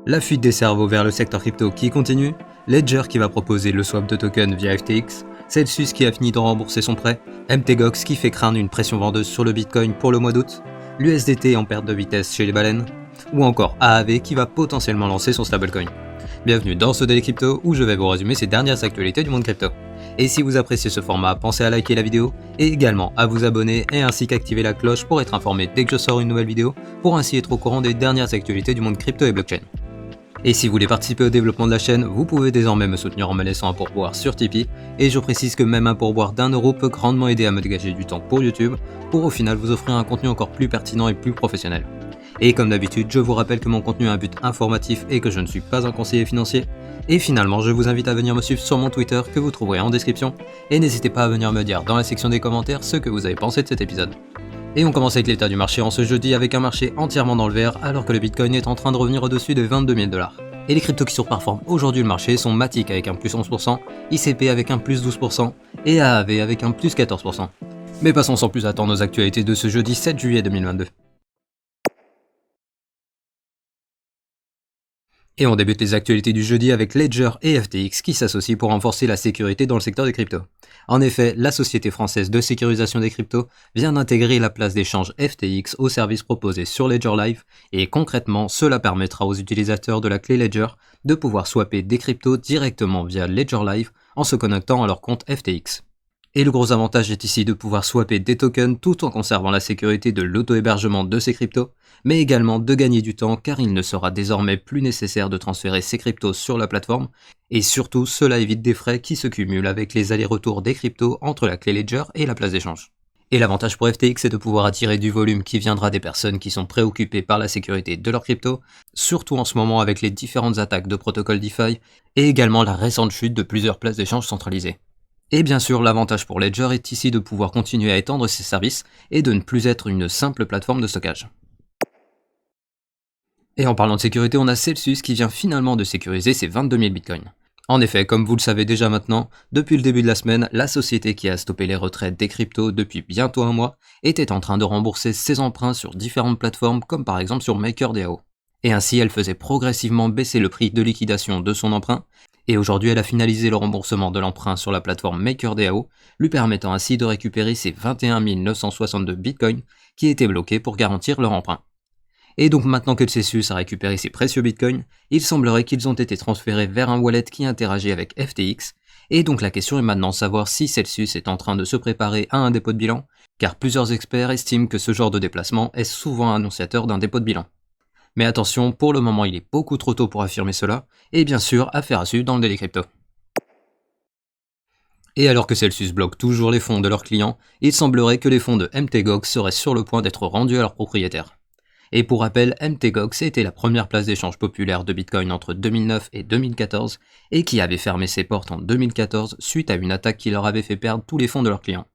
La fuite des cerveaux vers le secteur crypto qui continue, Ledger qui va proposer le swap de tokens via FTX, Celsius qui a fini de rembourser son prêt, MTGOX qui fait craindre une pression vendeuse sur le Bitcoin pour le mois d'août, l'USDT en perte de vitesse chez les baleines, ou encore AAV qui va potentiellement lancer son stablecoin. Bienvenue dans ce Daily Crypto où je vais vous résumer ces dernières actualités du monde crypto. Et si vous appréciez ce format, pensez à liker la vidéo et également à vous abonner et ainsi qu'activer la cloche pour être informé dès que je sors une nouvelle vidéo pour ainsi être au courant des dernières actualités du monde crypto et blockchain. Et si vous voulez participer au développement de la chaîne, vous pouvez désormais me soutenir en me laissant un pourboire sur Tipeee, et je précise que même un pourboire d'1€ peut grandement aider à me dégager du temps pour YouTube, pour au final vous offrir un contenu encore plus pertinent et plus professionnel. Et comme d'habitude, je vous rappelle que mon contenu a un but informatif et que je ne suis pas un conseiller financier. Et finalement, je vous invite à venir me suivre sur mon Twitter que vous trouverez en description, et n'hésitez pas à venir me dire dans la section des commentaires ce que vous avez pensé de cet épisode. Et on commence avec l'état du marché en ce jeudi avec un marché entièrement dans le vert alors que le Bitcoin est en train de revenir au-dessus des 22 000 $. Et les cryptos qui surperforment aujourd'hui le marché sont Matic avec un plus 11%, ICP avec un plus 12% et AAV avec un plus 14%. Mais passons sans plus attendre aux actualités de ce jeudi 7 juillet 2022. Et on débute les actualités du jeudi avec Ledger et FTX qui s'associent pour renforcer la sécurité dans le secteur des cryptos. En effet, la société française de sécurisation des cryptos vient d'intégrer la place d'échange FTX aux services proposés sur Ledger Live et concrètement, cela permettra aux utilisateurs de la clé Ledger de pouvoir swapper des cryptos directement via Ledger Live en se connectant à leur compte FTX. Et le gros avantage est ici de pouvoir swapper des tokens tout en conservant la sécurité de l'auto-hébergement de ces cryptos, mais également de gagner du temps car il ne sera désormais plus nécessaire de transférer ces cryptos sur la plateforme, et surtout cela évite des frais qui se cumulent avec les allers-retours des cryptos entre la clé Ledger et la place d'échange. Et l'avantage pour FTX est de pouvoir attirer du volume qui viendra des personnes qui sont préoccupées par la sécurité de leurs cryptos, surtout en ce moment avec les différentes attaques de protocoles DeFi, et également la récente chute de plusieurs places d'échange centralisées. Et bien sûr, l'avantage pour Ledger est ici de pouvoir continuer à étendre ses services et de ne plus être une simple plateforme de stockage. Et en parlant de sécurité, on a Celsius qui vient finalement de sécuriser ses 22 000 bitcoins. En effet, comme vous le savez déjà maintenant, depuis le début de la semaine, la société qui a stoppé les retraites des cryptos depuis bientôt un mois était en train de rembourser ses emprunts sur différentes plateformes comme par exemple sur MakerDAO. Et ainsi, elle faisait progressivement baisser le prix de liquidation de son emprunt, et aujourd'hui elle a finalisé le remboursement de l'emprunt sur la plateforme MakerDAO, lui permettant ainsi de récupérer ses 21 962 bitcoins qui étaient bloqués pour garantir leur emprunt. Et donc maintenant que Celsius a récupéré ses précieux bitcoins, il semblerait qu'ils ont été transférés vers un wallet qui interagit avec FTX, et donc la question est maintenant de savoir si Celsius est en train de se préparer à un dépôt de bilan, car plusieurs experts estiment que ce genre de déplacement est souvent annonciateur d'un dépôt de bilan. Mais attention, pour le moment il est beaucoup trop tôt pour affirmer cela, et bien sûr, affaire à suivre dans le Daily Crypto. Et alors que Celsius bloque toujours les fonds de leurs clients, il semblerait que les fonds de MTGOX seraient sur le point d'être rendus à leurs propriétaires. Et pour rappel, MTGOX était la première place d'échange populaire de Bitcoin entre 2009 et 2014, et qui avait fermé ses portes en 2014 suite à une attaque qui leur avait fait perdre tous les fonds de leurs clients.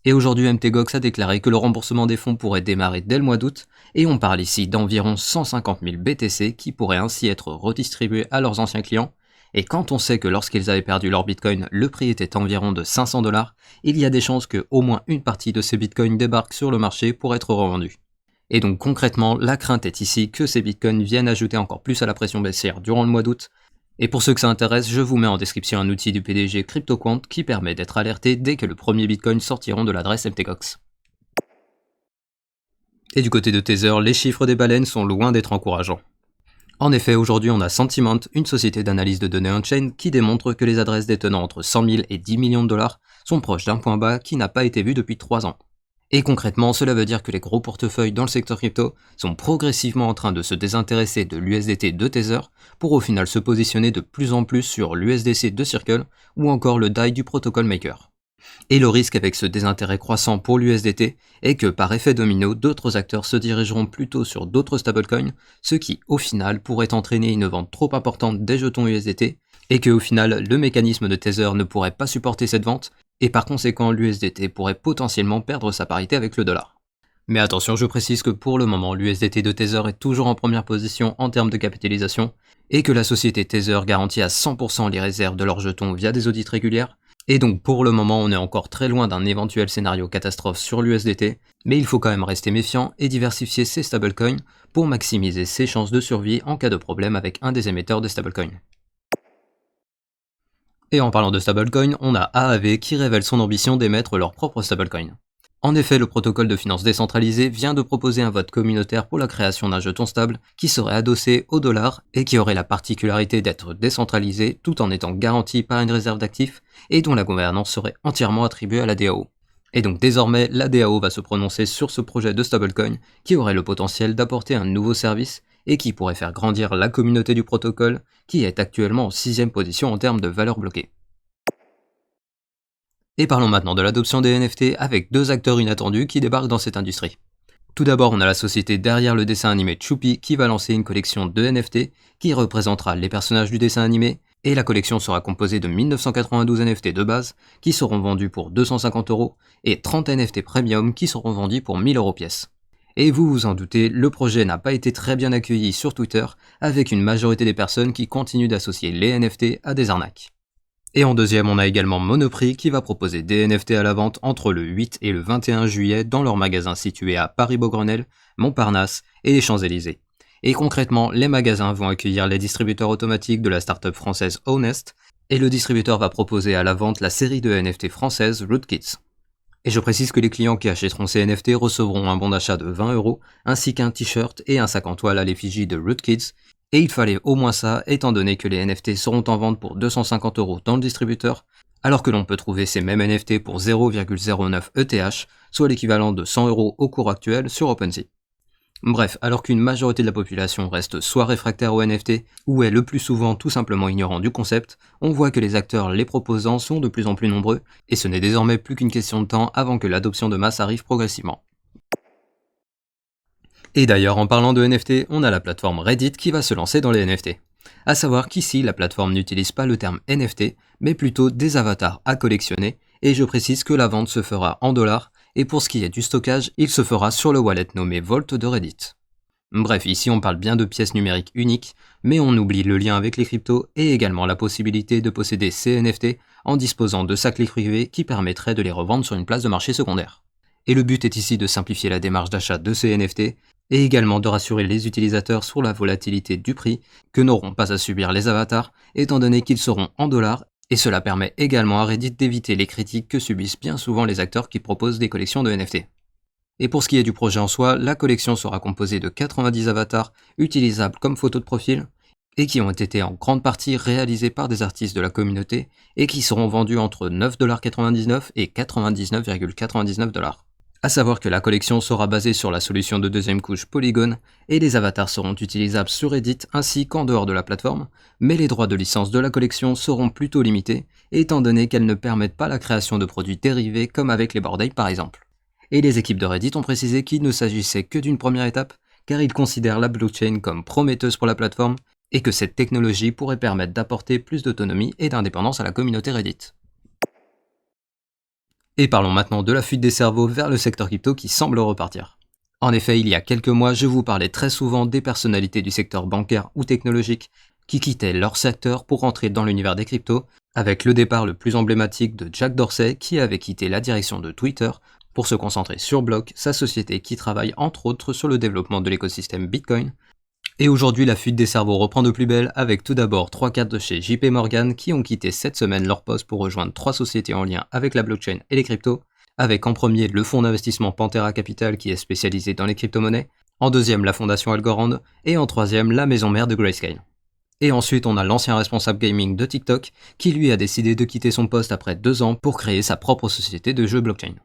Et aujourd'hui, MTGOX a déclaré que le remboursement des fonds pourrait démarrer dès le mois d'août, et on parle ici d'environ 150 000 BTC qui pourraient ainsi être redistribués à leurs anciens clients, et quand on sait que lorsqu'ils avaient perdu leur Bitcoin, le prix était environ de 500 $, il y a des chances que au moins une partie de ces Bitcoins débarque sur le marché pour être revendus. Et donc concrètement, la crainte est ici que ces Bitcoins viennent ajouter encore plus à la pression baissière durant le mois d'août. Et pour ceux que ça intéresse, je vous mets en description un outil du PDG CryptoQuant qui permet d'être alerté dès que le premier Bitcoin sortiront de l'adresse MTGOX. Et du côté de Tether, les chiffres des baleines sont loin d'être encourageants. En effet, aujourd'hui on a Sentiment, une société d'analyse de données on-chain qui démontre que les adresses détenant entre 100 000 et 10 millions de dollars sont proches d'un point bas qui n'a pas été vu depuis 3 ans. Et concrètement, cela veut dire que les gros portefeuilles dans le secteur crypto sont progressivement en train de se désintéresser de l'USDT de Tether pour au final se positionner de plus en plus sur l'USDC de Circle ou encore le DAI du protocole Maker. Et le risque avec ce désintérêt croissant pour l'USDT est que par effet domino, d'autres acteurs se dirigeront plutôt sur d'autres stablecoins, ce qui au final pourrait entraîner une vente trop importante des jetons USDT et que au final le mécanisme de Tether ne pourrait pas supporter cette vente et par conséquent l'USDT pourrait potentiellement perdre sa parité avec le dollar. Mais attention, je précise que pour le moment l'USDT de Tether est toujours en première position en termes de capitalisation et que la société Tether garantit à 100% les réserves de leurs jetons via des audits régulières, Et donc pour le moment, on est encore très loin d'un éventuel scénario catastrophe sur l'USDT, mais il faut quand même rester méfiant et diversifier ses stablecoins pour maximiser ses chances de survie en cas de problème avec un des émetteurs de stablecoins. Et en parlant de stablecoin, on a AAV qui révèle son ambition d'émettre leur propre stablecoin. En effet, le protocole de finance décentralisée vient de proposer un vote communautaire pour la création d'un jeton stable qui serait adossé au dollar et qui aurait la particularité d'être décentralisé tout en étant garanti par une réserve d'actifs et dont la gouvernance serait entièrement attribuée à la DAO. Et donc désormais, la DAO va se prononcer sur ce projet de stablecoin qui aurait le potentiel d'apporter un nouveau service et qui pourrait faire grandir la communauté du protocole qui est actuellement en 6ème position en termes de valeur bloquée. Et parlons maintenant de l'adoption des NFT avec deux acteurs inattendus qui débarquent dans cette industrie. Tout d'abord, on a la société derrière le dessin animé Choupi qui va lancer une collection de NFT qui représentera les personnages du dessin animé, et la collection sera composée de 1992 NFT de base qui seront vendus pour 250€ et 30 NFT premium qui seront vendus pour 1000€ pièce. Et vous vous en doutez, le projet n'a pas été très bien accueilli sur Twitter avec une majorité des personnes qui continuent d'associer les NFT à des arnaques. Et en deuxième, on a également Monoprix qui va proposer des NFT à la vente entre le 8 et le 21 juillet dans leur magasin situé à Paris-Beaugrenelle, Montparnasse et les Champs-Élysées. Et concrètement, les magasins vont accueillir les distributeurs automatiques de la startup française Honest, et le distributeur va proposer à la vente la série de NFT française Rootkits. Et je précise que les clients qui achèteront ces NFT recevront un bon d'achat de 20€, ainsi qu'un t-shirt et un sac en toile à l'effigie de Rootkits, et il fallait au moins ça, étant donné que les NFT seront en vente pour 250€ dans le distributeur, alors que l'on peut trouver ces mêmes NFT pour 0,09 ETH, soit l'équivalent de 100€ au cours actuel sur OpenSea. Bref, alors qu'une majorité de la population reste soit réfractaire aux NFT, ou est le plus souvent tout simplement ignorant du concept, on voit que les acteurs les proposant sont de plus en plus nombreux, et ce n'est désormais plus qu'une question de temps avant que l'adoption de masse arrive progressivement. Et d'ailleurs, en parlant de NFT, on a la plateforme Reddit qui va se lancer dans les NFT. A savoir qu'ici, la plateforme n'utilise pas le terme NFT, mais plutôt des avatars à collectionner, et je précise que la vente se fera en dollars, et pour ce qui est du stockage, il se fera sur le wallet nommé Vault de Reddit. Bref, ici on parle bien de pièces numériques uniques, mais on oublie le lien avec les cryptos et également la possibilité de posséder ces NFT en disposant de sa clé privée qui permettrait de les revendre sur une place de marché secondaire. Et le but est ici de simplifier la démarche d'achat de ces NFT et également de rassurer les utilisateurs sur la volatilité du prix que n'auront pas à subir les avatars étant donné qu'ils seront en dollars, et cela permet également à Reddit d'éviter les critiques que subissent bien souvent les acteurs qui proposent des collections de NFT. Et pour ce qui est du projet en soi, la collection sera composée de 90 avatars utilisables comme photos de profil et qui ont été en grande partie réalisés par des artistes de la communauté et qui seront vendus entre 9,99$ et 99,99$. A savoir que la collection sera basée sur la solution de deuxième couche Polygon et les avatars seront utilisables sur Reddit ainsi qu'en dehors de la plateforme, mais les droits de licence de la collection seront plutôt limités étant donné qu'elles ne permettent pas la création de produits dérivés comme avec les Bored Ape par exemple. Et les équipes de Reddit ont précisé qu'il ne s'agissait que d'une première étape car ils considèrent la blockchain comme prometteuse pour la plateforme et que cette technologie pourrait permettre d'apporter plus d'autonomie et d'indépendance à la communauté Reddit. Et parlons maintenant de la fuite des cerveaux vers le secteur crypto qui semble repartir. En effet, il y a quelques mois, je vous parlais très souvent des personnalités du secteur bancaire ou technologique qui quittaient leur secteur pour entrer dans l'univers des cryptos, avec le départ le plus emblématique de Jack Dorsey qui avait quitté la direction de Twitter pour se concentrer sur Block, sa société qui travaille entre autres sur le développement de l'écosystème Bitcoin. Et aujourd'hui, la fuite des cerveaux reprend de plus belle avec tout d'abord 3 cadres de chez JP Morgan qui ont quitté cette semaine leur poste pour rejoindre 3 sociétés en lien avec la blockchain et les cryptos, avec en premier le fonds d'investissement Pantera Capital qui est spécialisé dans les crypto-monnaies, en deuxième la fondation Algorand et en troisième la maison mère de Grayscale. Et ensuite on a l'ancien responsable gaming de TikTok qui lui a décidé de quitter son poste après 2 ans pour créer sa propre société de jeux blockchain.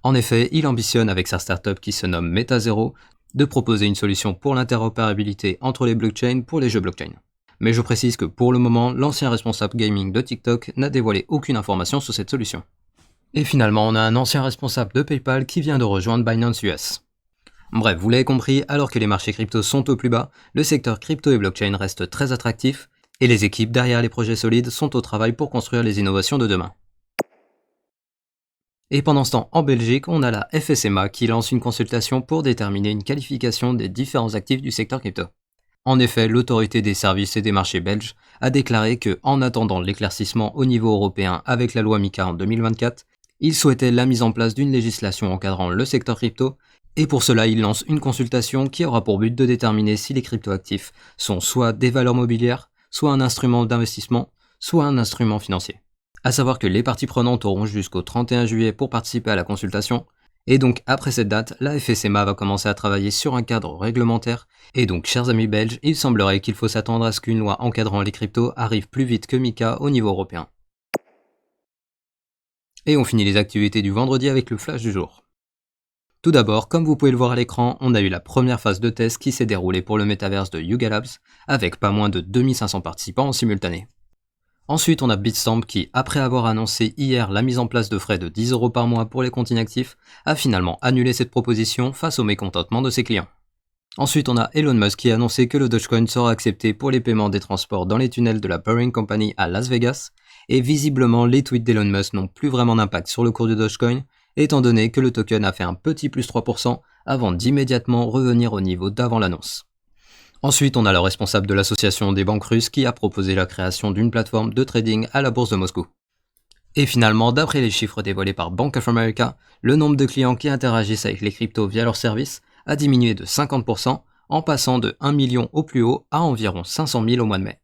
En effet, il ambitionne avec sa startup qui se nomme MetaZero de proposer une solution pour l'interopérabilité entre les blockchains pour les jeux blockchain. Mais je précise que pour le moment, l'ancien responsable gaming de TikTok n'a dévoilé aucune information sur cette solution. Et finalement, on a un ancien responsable de PayPal qui vient de rejoindre Binance US. Bref, vous l'avez compris, alors que les marchés crypto sont au plus bas, le secteur crypto et blockchain reste très attractif, et les équipes derrière les projets solides sont au travail pour construire les innovations de demain. Et pendant ce temps, en Belgique, on a la FSMA qui lance une consultation pour déterminer une qualification des différents actifs du secteur crypto. En effet, l'autorité des services et des marchés belges a déclaré que, en attendant l'éclaircissement au niveau européen avec la loi MiCA en 2024, il souhaitait la mise en place d'une législation encadrant le secteur crypto, et pour cela il lance une consultation qui aura pour but de déterminer si les cryptoactifs sont soit des valeurs mobilières, soit un instrument d'investissement, soit un instrument financier. À savoir que les parties prenantes auront jusqu'au 31 juillet pour participer à la consultation, et donc après cette date, la FSMA va commencer à travailler sur un cadre réglementaire, et donc chers amis belges, il semblerait qu'il faut s'attendre à ce qu'une loi encadrant les cryptos arrive plus vite que MiCA au niveau européen. Et on finit les activités du vendredi avec le flash du jour. Tout d'abord, comme vous pouvez le voir à l'écran, on a eu la première phase de test qui s'est déroulée pour le métaverse de Yuga Labs, avec pas moins de 2500 participants en simultané. Ensuite, on a Bitstamp qui, après avoir annoncé hier la mise en place de frais de 10 € par mois pour les comptes inactifs, a finalement annulé cette proposition face au mécontentement de ses clients. Ensuite, on a Elon Musk qui a annoncé que le Dogecoin sera accepté pour les paiements des transports dans les tunnels de la Boring Company à Las Vegas, et visiblement les tweets d'Elon Musk n'ont plus vraiment d'impact sur le cours du Dogecoin, étant donné que le token a fait un petit plus 3% avant d'immédiatement revenir au niveau d'avant l'annonce. Ensuite, on a le responsable de l'association des banques russes qui a proposé la création d'une plateforme de trading à la bourse de Moscou. Et finalement, d'après les chiffres dévoilés par Bank of America, le nombre de clients qui interagissent avec les cryptos via leurs services a diminué de 50%, en passant de 1 million au plus haut à environ 500 000 au mois de mai.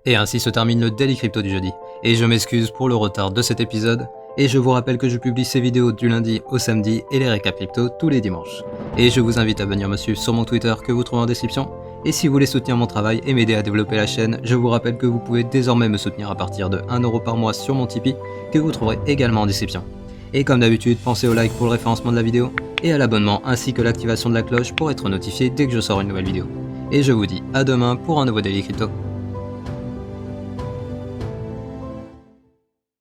Et ainsi se termine le Daily Crypto du jeudi. Et je m'excuse pour le retard de cet épisode, et je vous rappelle que je publie ces vidéos du lundi au samedi et les récaps crypto tous les dimanches. Et je vous invite à venir me suivre sur mon Twitter que vous trouvez en description. Et si vous voulez soutenir mon travail et m'aider à développer la chaîne, je vous rappelle que vous pouvez désormais me soutenir à partir de 1 € par mois sur mon Tipeee, que vous trouverez également en description. Et comme d'habitude, pensez au like pour le référencement de la vidéo, et à l'abonnement ainsi que l'activation de la cloche pour être notifié dès que je sors une nouvelle vidéo. Et je vous dis à demain pour un nouveau Daily Crypto.